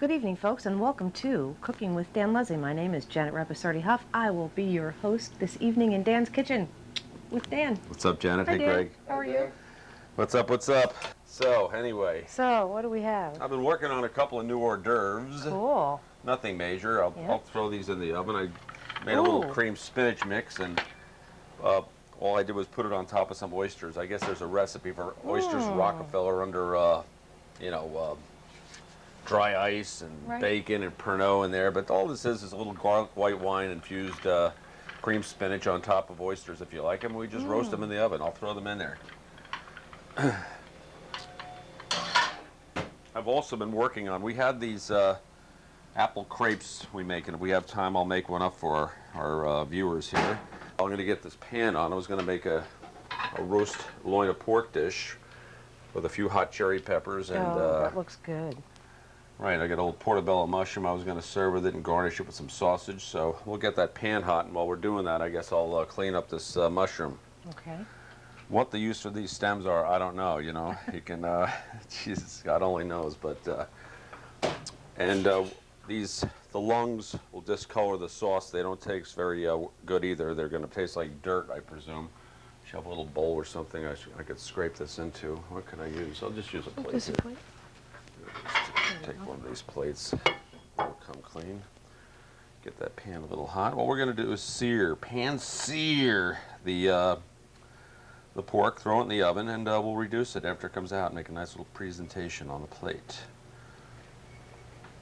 Good evening, folks, and welcome to Cooking with Dan Leslie. My name is Janet Rapasardi Huff. I will be your host this evening in Dan's kitchen with Dan. What's up, Janet? Hi, Hey, Dan. Greg. How are you? What's up? What's up? So, anyway, So, what do we have? I've been working on a couple of new hors d'oeuvres. Cool. Nothing major. I'll throw these in the oven. I made a little cream spinach mix, and all I did was put it on top of some oysters. I guess there's a recipe for oysters Rockefeller under, dry ice and bacon and Pernod in there. But all this is a little garlic white wine infused cream spinach on top of oysters, if you like them. We just roast them in the oven. I'll throw them in there. I've also been working on, we had these apple crepes we make, and if we have time I'll make one up for our viewers here. I'm going to get this pan on. I was going to make a roast loin of pork dish with a few hot cherry peppers and that looks good. right, I got a little portobello mushroom I was going to serve with it and garnish it with some sausage. So we'll get that pan hot, and while we're doing that, I guess I'll clean up this mushroom. Okay. What the use for these stems are, I don't know, you know. You can, Jesus, God only knows. But, the lungs will discolor the sauce. They don't taste very good either. They're going to taste like dirt, I presume. Should have a little bowl or something I could scrape this into. What can I use? I'll just use a plate here. Take one of these plates. It'll come clean. Get that pan a little hot. What we're going to do is pan sear the pork, throw it in the oven, and we'll reduce it after it comes out and make a nice little presentation on a plate.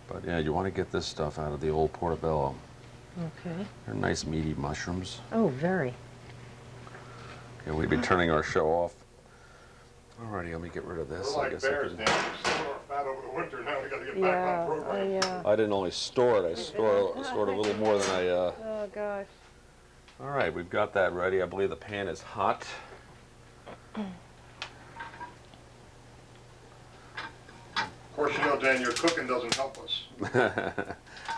But yeah, you want to get this stuff out of the old portobello. Okay. They're nice meaty mushrooms. Oh, very. Okay, we'd be turning our show off. Alrighty, let me get rid of this. We're like bears, Dan. We store our fat over the winter. Now we got to get back on program. I didn't only store it, I stored a little more than I... Oh, gosh. Alright, we've got that ready. I believe the pan is hot. Of course, you know, Dan, your cooking doesn't help us.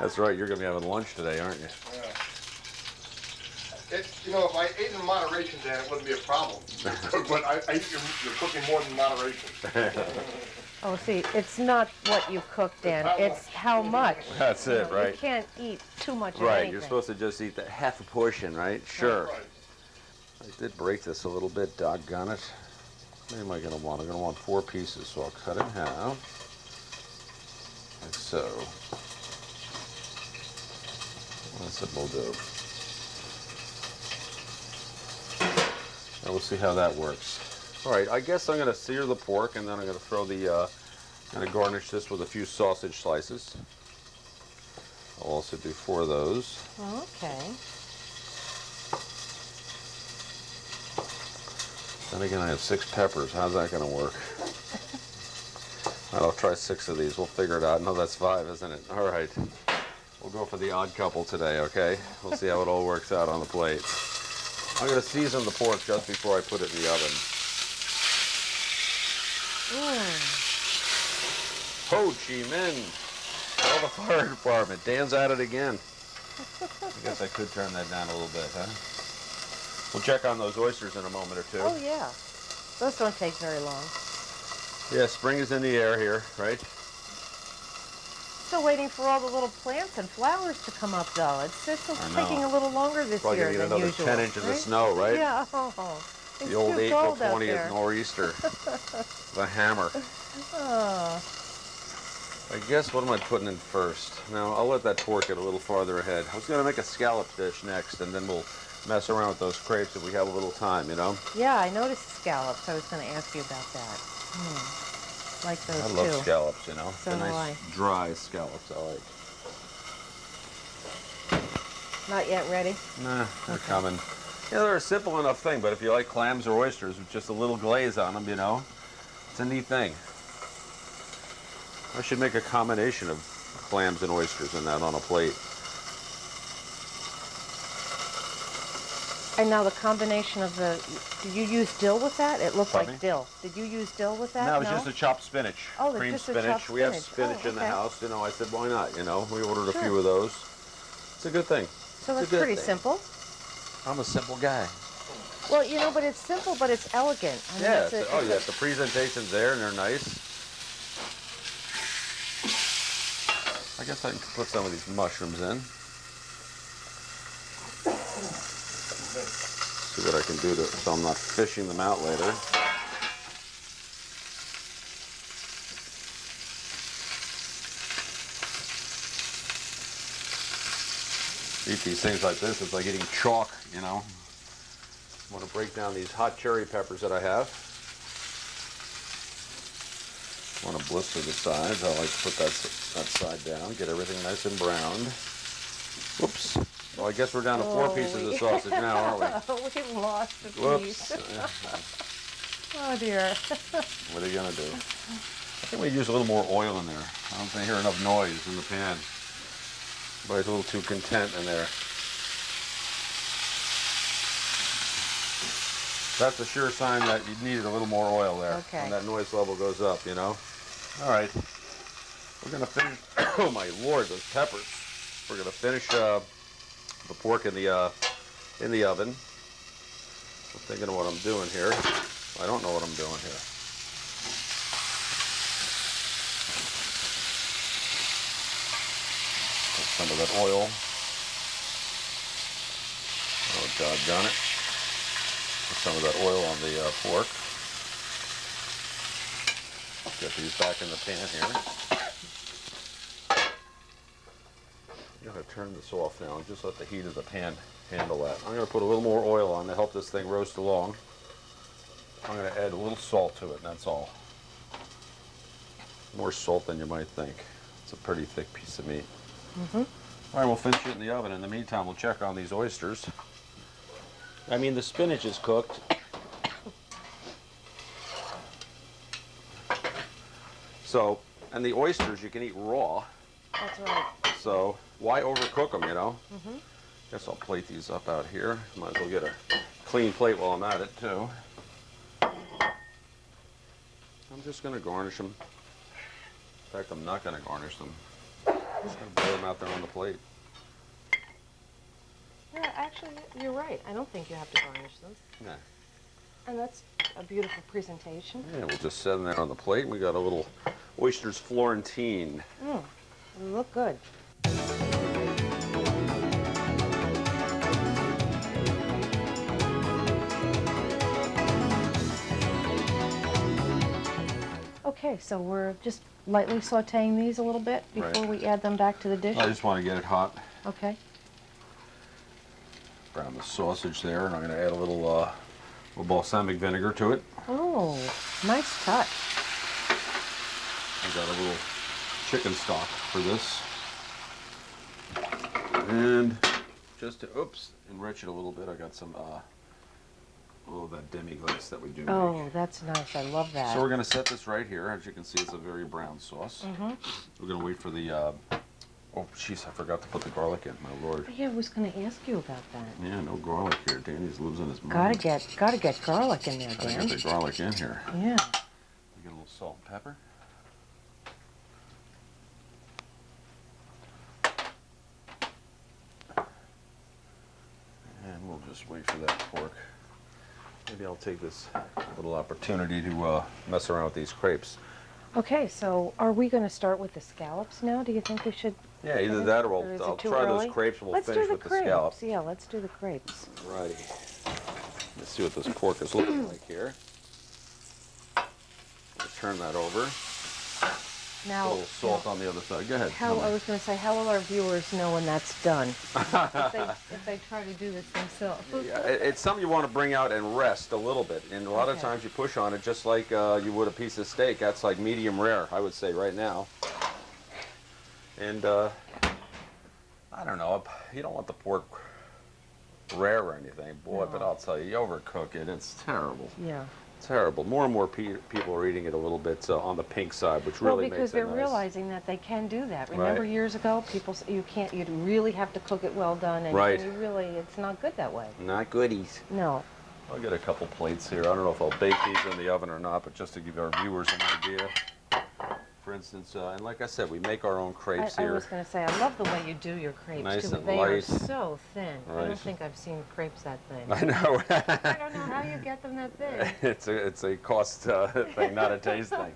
That's right, you're going to be having lunch today, aren't you? Yeah. You know, if I ate in moderation, Dan, it wouldn't be a problem. But I eat your cooking more than moderation. Oh, see, it's not what you cook, Dan. It's how much. That's it, right? You can't eat too much of Right, anything. you're supposed to just eat the half a portion, right? Sure. Right. I did break this a little bit, doggone it. What am I going to want? I'm going to want 4 pieces, so I'll cut it in half. Like so. That's what we'll do. And we'll see how that works. All right, I guess I'm going to sear the pork, and then I'm going to throw the, going to garnish this with a few sausage slices. I'll also do 4 of those. Okay. Then again, I have 6 peppers. How's that going to work? I'll try 6 of these. We'll figure it out. No, that's 5, isn't it? All right. We'll go for the odd couple today, okay? We'll see how it all works out on the plate. I'm going to season the pork just before I put it in the oven. Ho Chi Minh! Call the fire department. Dan's at it again. I guess I could turn that down a little bit, huh? We'll check on those oysters in a moment or two. Oh, yeah. Those don't take very long. Yeah, spring is in the air here, right? Still waiting for all the little plants and flowers to come up, though. It's still taking a little longer this Probably year gonna than get another usual. 10 inches of snow, right? Yeah. It's The old too April cold out 20th there. nor'easter. The hammer. Oh. I guess, what am I putting in first? Now, I'll let that pork get a little farther ahead. I was going to make a scallop dish next, and then we'll mess around with those crepes if we have a little time, you know? Yeah, I noticed scallops. I was going to ask you about that. Like those I too. love scallops, you know? So the do nice dry scallops I like. Not yet ready? Nah, they're coming. Yeah, they're a simple enough thing, but if you like clams or oysters with just a little glaze on them, you know, it's a neat thing. I should make a combination of clams and oysters in that on a plate. And now the combination of the, did you use dill with that? It looked Pardon like me? dill. Did you use dill with that? No, it's just a chopped spinach. Oh, it's cream just a spinach. chopped We have spinach. spinach in the okay. house. You know, I said, why not? You know, we ordered a Sure. few of those. It's a good thing. So It's that's a good pretty thing. simple. I'm a simple guy. Well, you know, but it's simple, but it's elegant. I mean, Yeah. it's a- Oh, it's yeah. a- The presentation's there, and they're nice. I guess I can put some of these mushrooms in. See what I can do so I'm not fishing them out later. Eat these things like this, it's like eating chalk, you know. I want to break down these hot cherry peppers that I have. I want to blister the sides. I like to put that side down, get everything nice and browned. Whoops. Well, I guess we're down to 4 pieces of sausage now, aren't we? We lost a Whoops. piece. Oh dear. What are you going to do? I think we use a little more oil in there. I don't think I hear enough noise in the pan. Everybody's a little too content in there. That's a sure sign that you needed a little more oil there. Okay. When that noise level goes up, you know. All right. We're going to finish. Oh my Lord, those peppers. We're going to finish the pork in the oven. I'm thinking of what I'm doing here. I don't know what I'm doing here. Put some of that oil. Oh, doggone it. Put some of that oil on the pork. Get these back in the pan here. I'm going to turn this off now and just let the heat of the pan handle that. I'm going to put a little more oil on to help this thing roast along. I'm going to add a little salt to it, and that's all. More salt than you might think. It's a pretty thick piece of meat. Mm-hmm. All right, we'll finish it in the oven. In the meantime, we'll check on these oysters. I mean, the spinach is cooked. So, and the oysters you can eat raw. That's right. So why overcook them, you know? Mm-hmm. Guess I'll plate these up out here. Might as well get a clean plate while I'm at it, too. I'm just going to garnish them. In fact, I'm not going to garnish them. I'm just going to lay them out there on the plate. Yeah, actually, you're right. I don't think you have to garnish them. Yeah. And that's a beautiful presentation. Yeah, we'll just set them there on the plate. We got a little oysters Florentine. They look good. Okay, so we're just lightly sauteing these a little bit before Right. we add them back to the dish. I just want to get it hot. Okay. Brown the sausage there, and I'm going to add a little balsamic vinegar to it. Oh, nice touch. I got a little chicken stock for this. And just to, enrich it a little bit, I got some, that demi-glace that we do Oh, make. that's nice. I love that. So we're going to set this right here. As you can see, it's a very brown sauce. Mm-hmm. We're going to wait for the, oh, jeez, I forgot to put the garlic in, my Lord. Yeah, I was going to ask you about that. Yeah, no garlic here. Danny just lives in his mind. Gotta get garlic in there, Gotta Dan. get the garlic in here. Yeah. We get a little salt and pepper. And we'll just wait for that pork. Maybe I'll take this little opportunity to mess around with these crepes. Okay, so are we going to start with the scallops now? Do you think we should? Yeah, either that or is I'll it too try early? those crepes and we'll Let's finish do with the crepes. scallop. Yeah, let's do the crepes. Righty. Let's see what this pork is looking like here. Let's turn that over. A Now, little salt on the other side. Go ahead. how I was going to say, how will our viewers know when that's done? if they try to do this themselves. Yeah, it's something you want to bring out and rest a little bit. And a lot of Okay. times you push on it just like you would a piece of steak. That's like medium rare, I would say, right now. And I don't know, you don't want the pork rare or anything, boy, but No. I'll tell you, you overcook it, it's terrible. Yeah. Terrible. More and more people are eating it a little bit on the pink side, which Well, really because makes it they're nice. realizing that they can do that. Remember Right. years ago, people you really have to cook it well done, and, Right. and you really, it's not good that way. Not goodies. No. I'll get a couple plates here. I don't know if I'll bake these in the oven or not, but just to give our viewers an idea. For instance, and like I said, we make our own crepes I here. was going to say, I love the way you do your crepes Nice too. and They are light. so thin. I Right. don't think I've seen crepes that thin. I know. I don't know how you get them that big. It's a cost thing, not a taste thing.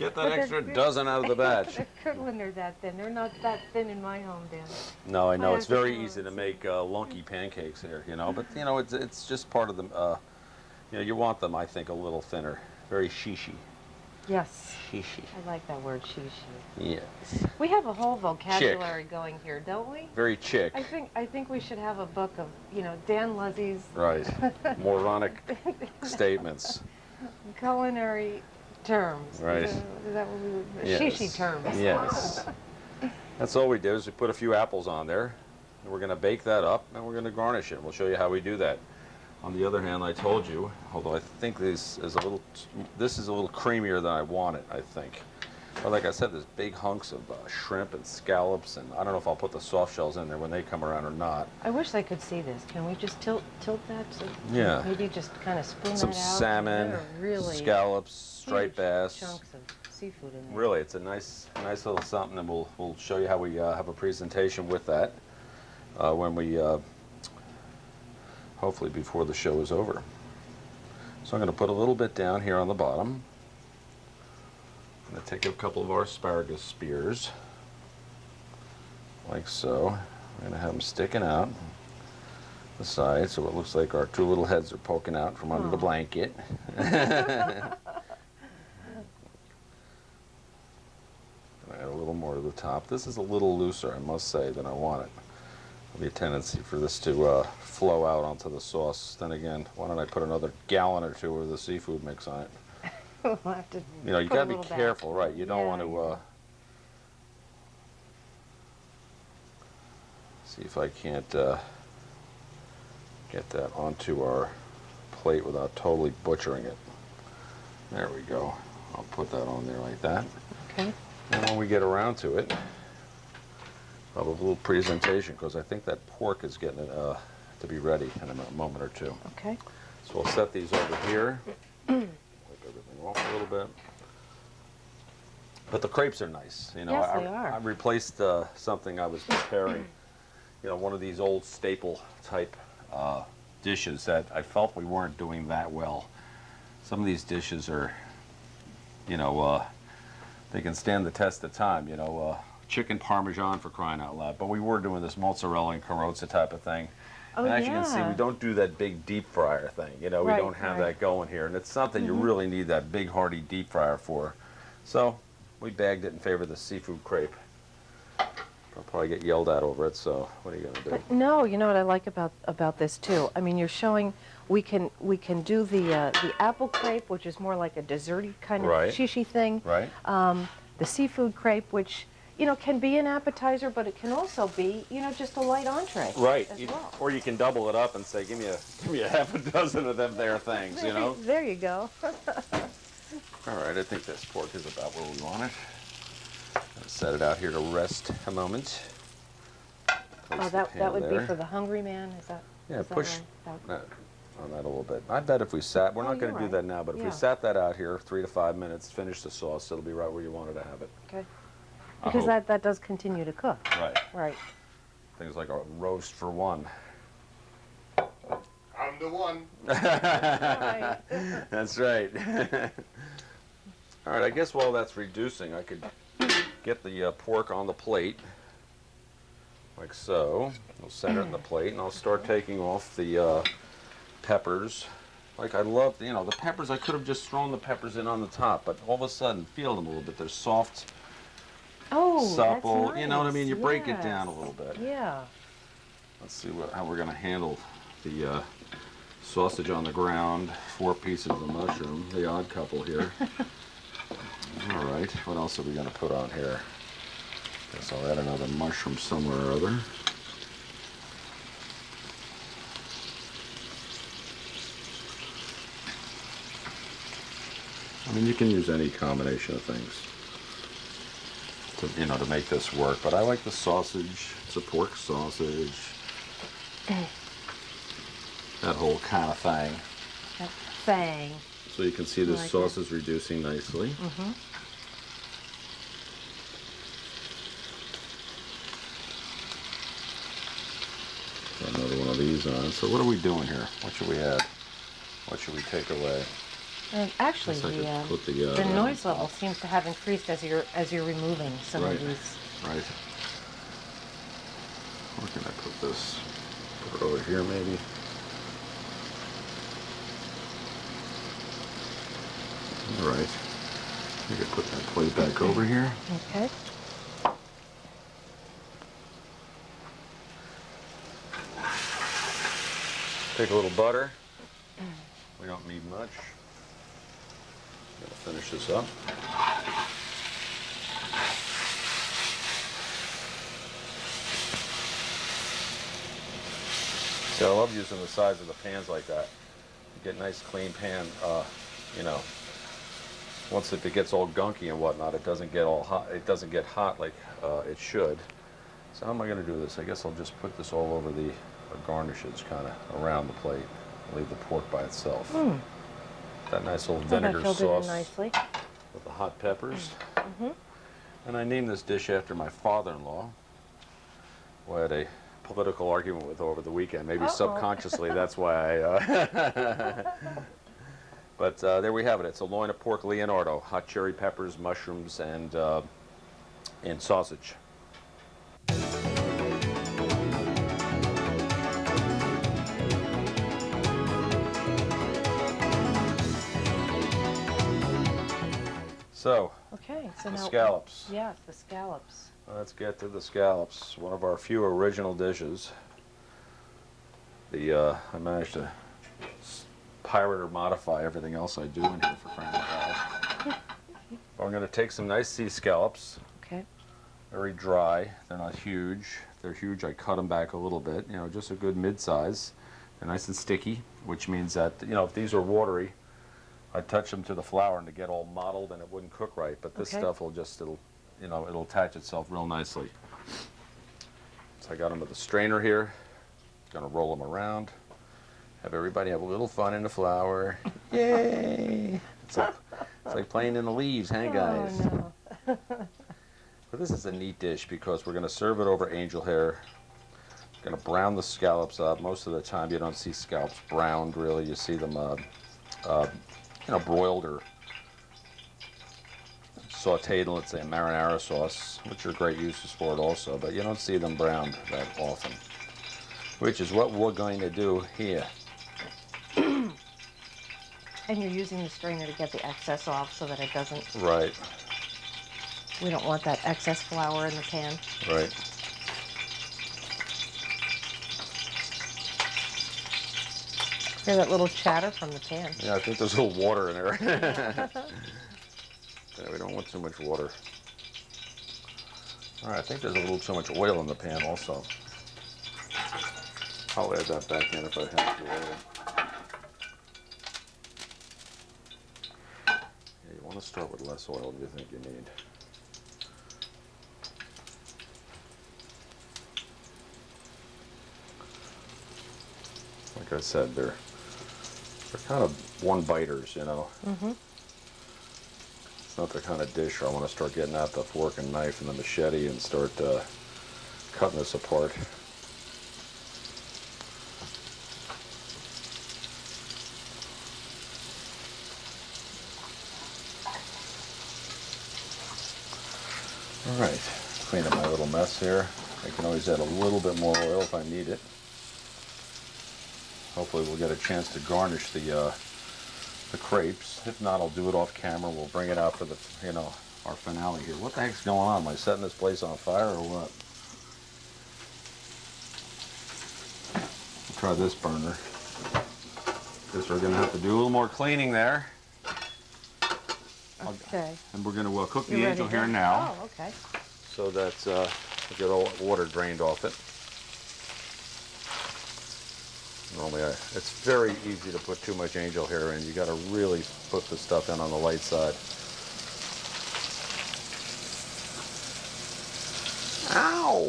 Get But that they're extra good. dozen out of the batch. They're good when they're that thin. They're not that thin in my home, Dan. No, I know I it's have to very go easy to and make lunky pancakes here, you know. But you know, it's just part of the. You know, you want them, I think, a little thinner, very shishy. Yes. Shishy. I like that word, shishi. Yes. We have a whole vocabulary going here, don't we? Very chick. I think we should have a book of, Dan Luzzy's Right. Moronic statements. culinary terms. Right. Is that what we would, Yes. shishi terms. Yes. That's all we do is we put a few apples on there, and we're going to bake that up, and we're going to garnish it. We'll show you how we do that. On the other hand, I told you, although I think this is a little creamier than I want it, I think. But like I said, there's big hunks of shrimp and scallops, and I don't know if I'll put the soft shells in there when they come around or not. I wish they could see this. Can we just tilt that? So Yeah. Maybe just kind of spoon Some that out. salmon, There are really scallops, striped huge bass. chunks of seafood in there. Really, it's a nice little something, and we'll show you how we have a presentation with that when we hopefully before the show is over. So I'm going to put a little bit down here on the bottom. I'm going to take a couple of our asparagus spears, like so. I'm going to have them sticking out the side, so it looks like our two little heads are poking out from under the blanket. Add a little more to the top. This is a little looser, I must say, than I want it. There'll be a tendency for this to flow out onto the sauce. Then again, why don't I put another gallon or two of the seafood mix on it? We'll have to You know, you put a got to be little back. careful, right? You don't Yeah, want to yeah. see if I can't get that onto our plate without totally butchering it. There we go. I'll put that on there like that. Okay. And when we get around to it, I'll have a little presentation because I think that pork is getting to be ready in a moment or two. Okay. So we'll set these over here. Wipe everything off a little bit. But the crepes are nice. You know, Yes, I they are. I replaced something I was preparing. You know, one of these old staple type dishes that I felt we weren't doing that well. Some of these dishes are, you know, they can stand the test of time. You know, chicken parmesan for crying out loud. But we were doing this mozzarella and carrozza type of thing. Oh, and as you can see, yeah. we don't do that big deep fryer thing. You know, we Right, don't have right. that going here. And it's something you really need that big hearty deep fryer for. So we bagged it in favor of the seafood crepe. I'll probably get yelled at over it, so what are you going to do? But no, you know what I like about this too. I mean, you're showing we can do the apple crepe, which is more like a desserty kind of Right. shishi thing. Right? The seafood crepe, which can be an appetizer, but it can also be just a light entree. Right. As well. Or you can double it up and say, give me a half a dozen of them there things, you know? There you go. All right, I think this pork is about where we want it. Gonna set it out here to rest a moment. Place Oh, the that pan would be there. for the hungry man. Is that? Yeah, is that push right? that on that a little bit. I bet if we sat, we're Oh, not going to you're do right. that now, but if Yeah. we sat that out here 3 to 5 minutes, finish the sauce, it'll be right where you wanted to have it. Okay. I Because hope. that does continue to cook. Right. Right. Things like a roast for one. I'm the one. Right. That's right. All right, I guess while that's reducing, I could get the pork on the plate, like so. We'll center it in the plate, and I'll start taking off the peppers. Like I love, the peppers, I could have just thrown the peppers in on the top, but all of a sudden, feel them a little bit. They're soft, Oh, supple, that's nice. you know what I mean? You break it Yes. down a little bit. Yeah. Let's see how we're gonna handle the sausage on the ground, 4 pieces of the mushroom, the odd couple here. All right, what else are we gonna put on here? Guess I'll add another mushroom somewhere or other. I mean, you can use any combination of things to make this work, but I like the sausage. It's a pork sausage. That whole kind of thing. That fang. So you can see this Like sauce is reducing nicely. Put another one of these on. So what are we doing here? What should we add? What should we take away? Actually, Guess I could put the, the that on noise top. level seems to have increased as you're removing some Right. of these. Right. Where can I put this? Put it over here, maybe. All right. I could put that plate back over here. Okay. Take a little butter. We don't need much. Gonna finish this up. See, I love using the sides of the pans like that. You get nice clean pan, you know, once it gets all gunky and whatnot, it doesn't get all hot, it doesn't get hot like it should. So how am I gonna do this? I guess I'll just put this all over the garnishes kind of around the plate. Leave the pork by itself. That nice little So that vinegar filled it in sauce nicely. with the hot peppers. And I named this dish after my father-in-law, who I had a political argument with over the weekend. Maybe subconsciously, that's why I... But there we have it. It's a loin of pork Leonardo, hot cherry peppers, mushrooms, and sausage. So, Okay, so the now scallops. Yes, the scallops. Let's get to the scallops. One of our few original dishes. I managed to pirate or modify everything else I do in here for crying out loud. But I'm going to take some nice sea scallops. Okay. Very dry. They're not huge. If they're huge, I cut them back a little bit. You know, just a good mid-size. They're nice and sticky, which means that, you know, if these are watery, I'd touch them to the flour and to get all mottled and it wouldn't cook right. But this stuff will just, you know, it'll attach itself real nicely. So I got them with a strainer here. Gonna roll them around. Have everybody have a little fun in the flour. Yay! It's like playing in the leaves, hey guys? Oh, no. But this is a neat dish because we're gonna serve it over angel hair. Gonna brown the scallops up. Most of the time you don't see scallops browned really. You see them you know, broiled or sauteed in, let's say, a marinara sauce, which are great uses for it also, but you don't see them browned that often, which is what we're going to do here. And you're using the strainer to get the excess off so that it doesn't, Right, we don't want that excess flour in the pan. right. Hear that little chatter from the pan. Yeah, I think there's a little water in there. Yeah, we don't want too much water. All right, I think there's a little too much oil in the pan also. I'll add that back in if I have to later. Yeah, you want to start with less oil than you think you need. Like I said, they're kind of one-biters, you know. It's not the kind of dish where I want to start getting out the fork and knife and the machete and start cutting this apart. All right, clean up my little mess here. I can always add a little bit more oil if I need it. Hopefully we'll get a chance to garnish the crepes. If not, I'll do it off camera. We'll bring it out for the, you know, our finale here. What the heck's going on? Am I setting this place on fire or what? We'll try this burner. Guess we're gonna have to do a little more cleaning there. Okay. And we're gonna cook the You ready angel to- here now, Oh, okay. so that we get all water drained off it. Normally, it's very easy to put too much angel hair in. You got to really put the stuff in on the light side. Ow!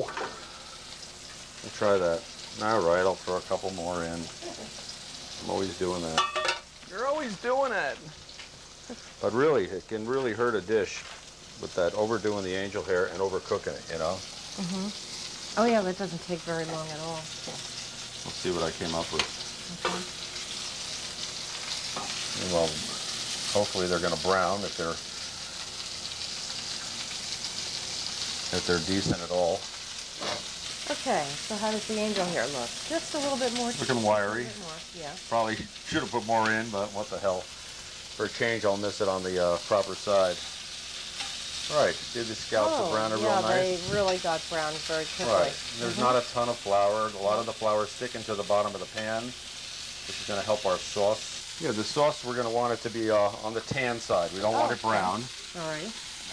We'll try that. All right, I'll throw a couple more in. I'm always doing that. You're always doing it. But really, it can really hurt a dish with that overdoing the angel hair and overcooking it, you know? Oh yeah, that doesn't take very long at all. Let's see what I came up with. Okay. Well, Hopefully they're going to brown if they're decent at all. Okay, so how does the angel hair look? Just a little bit more. Looking wiry. A bit more, yeah. Probably should have put more in, but what the hell. For a change, I'll miss it on the proper side. All right, did the scallops are browning real nice? Yeah, they really got browned very quickly. Right. There's not a ton of flour. A lot of the flour is sticking to the bottom of the pan. This is going to help our sauce. Yeah, the sauce, we're going to want it to be on the tan side. We don't want it brown. All right.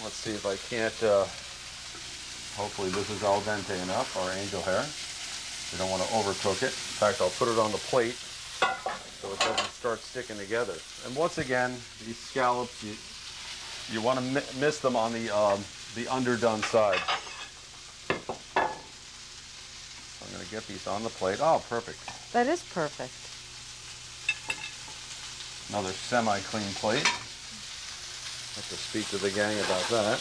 Let's see if I can't, hopefully this is al dente enough, our angel hair. We don't want to overcook it. In fact, I'll put it on the plate so it doesn't start sticking together. And once again, these scallops, you want to miss them on the underdone side. I'm going to get these on the plate. Oh, perfect. That is perfect. Another semi-clean plate. Have to speak to the gang about that.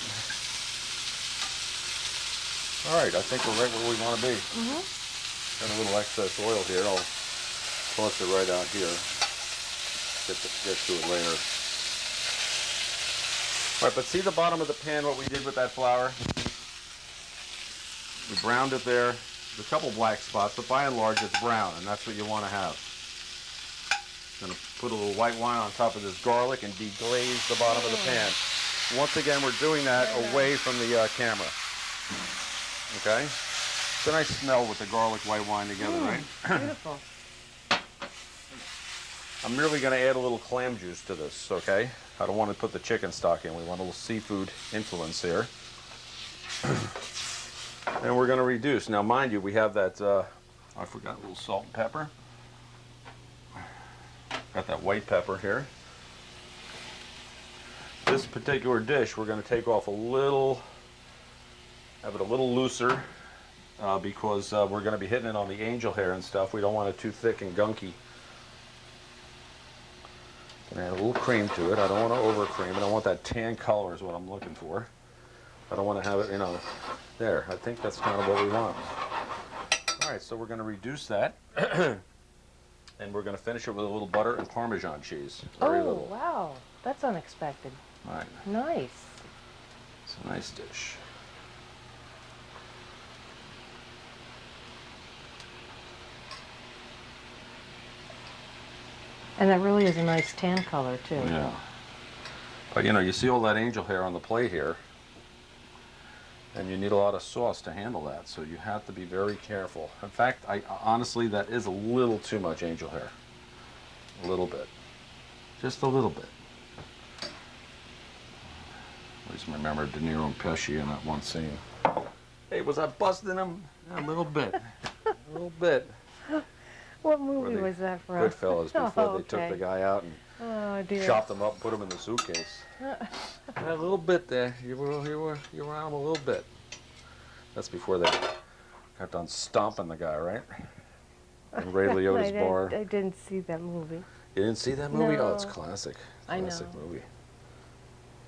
All right, I think we're right where we want to be. Got a little excess oil here. I'll toss it right out here. Get to it later. All right, but see the bottom of the pan, what we did with that flour? We browned it there. There's a couple black spots, but by and large it's brown, and that's what you want to have. Gonna put a little white wine on top of this garlic and deglaze the bottom of the pan. Once again, we're doing that away from the camera. Okay? It's a nice smell with the garlic white wine together, right? Beautiful. I'm merely going to add a little clam juice to this, okay? I don't want to put the chicken stock in. We want a little seafood influence here. And we're going to reduce. Now, mind you, we have that, I forgot a little salt and pepper. Got that white pepper here. This particular dish, we're going to take off a little, have it a little looser, because we're going to be hitting it on the angel hair and stuff. We don't want it too thick and gunky. Gonna add a little cream to it. I don't want to over cream it. I want that tan color is what I'm looking for. I don't want to have it, you know, there. I think that's kind of what we want. All right, so we're going to reduce that. And we're going to finish it with a little butter and Parmesan cheese. Very little. Wow. That's unexpected. All right. Nice. It's a nice dish. And that really is a nice tan color, too. Yeah. But you know, you see all that angel hair on the plate here, and you need a lot of sauce to handle that, so you have to be very careful. In fact, honestly, that is a little too much angel hair. A little bit. Just a little bit. I always remember De Niro and Pesci in that one scene. Hey, was I busting him? A little bit. A little bit. What movie was that from? Goodfellas, before they took the guy out and chopped him up and put him in the suitcase. A little bit there. You were on him a little bit. That's before they got done stomping the guy, right? In Ray Liotta's bar. I didn't see that movie. You didn't see that movie? No. Oh, it's classic. I know. Classic movie.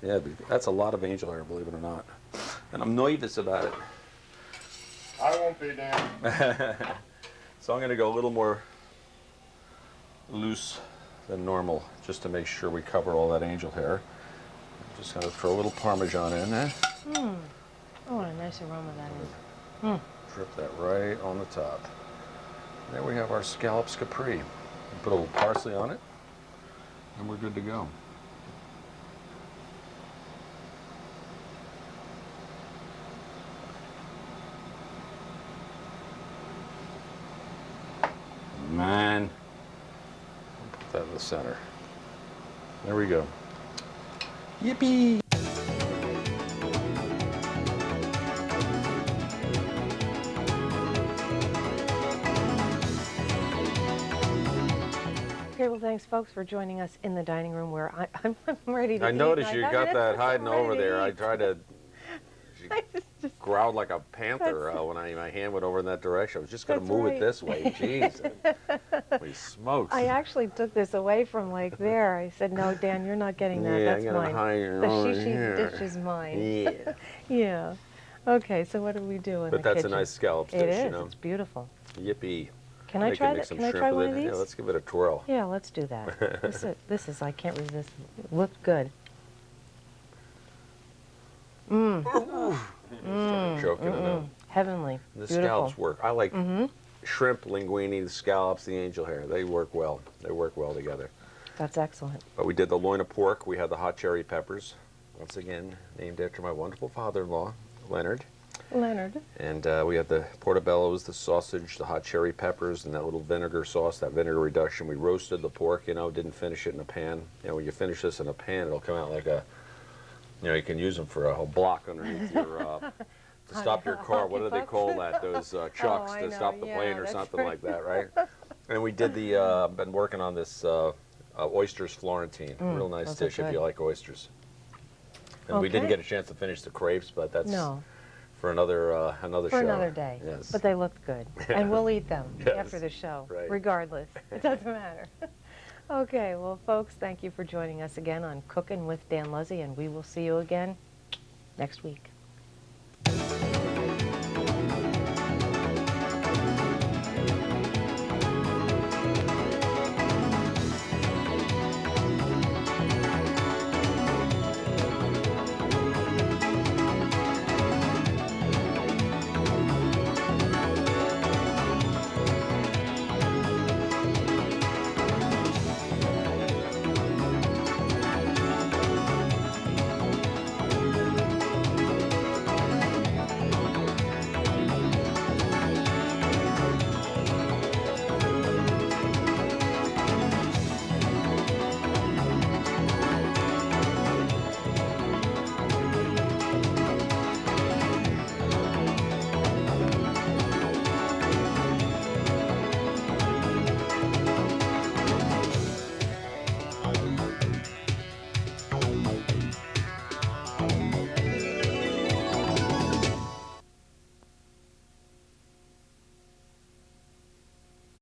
Yeah, that's a lot of angel hair, believe it or not. And I'm nervous about it. I won't be, Dan. So I'm going to go a little more loose than normal, just to make sure we cover all that angel hair. I'm just going to throw a little Parmesan in there. Oh, what a nice aroma that is. Drip that right on the top. There we have our scallops capri. Put a little parsley on it, and we're good to go. Man, I'll put that in the center. There we go. Yippee! Okay, well, thanks, folks, for joining us in the dining room where I'm ready to eat. I noticed you Like, got I'm that hiding ready over to there. I eat. tried to I just growled like a panther when my hand went over in that direction. I was just going to That's move right. it this way. Jeez. Holy smokes. I actually took this away from like there. I said, no, Dan, you're not getting that. Yeah, That's I'm gonna mine. hide it The over shishi here. dish is mine. Yeah. Yeah. Okay, Okay, so what do we do in But the that's kitchen? a nice scallops It dish, is. you know. It's beautiful. Yippee. Can I They try make that? some Can I shrimp try with one it. of these? Yeah, let's give it a twirl. Yeah, let's do that. This is, I can't resist. It looked good. Choking on them. Heavenly. The Beautiful. scallops work. I like shrimp, linguine, the scallops, the angel hair. They work well. They work well together. That's excellent. But we did the loin of pork. We had the hot cherry peppers. Once again, named after my wonderful father-in-law, Leonard. Leonard. And we had the portobellos, the sausage, the hot cherry peppers, and that little vinegar sauce, that vinegar reduction. We roasted the pork, didn't finish it in a pan. When you finish this in a pan, it'll come out like a, you can use them for a whole block underneath your, to stop your car. What do they call that? Those chucks I to know. stop the Yeah, plane or that's something right. like that, right? And we did the, been working on this oysters Florentine. Real nice those are dish if you good. like oysters. And we didn't Okay. get a chance to finish the crepes, but that's No, for another show. for another day. Yes. But they looked good. And we'll eat them Yes. after the show, Right. regardless. It doesn't matter. Okay, well, folks, thank you for joining us again on Cooking with Dan Luzzi, and we will see you again next week.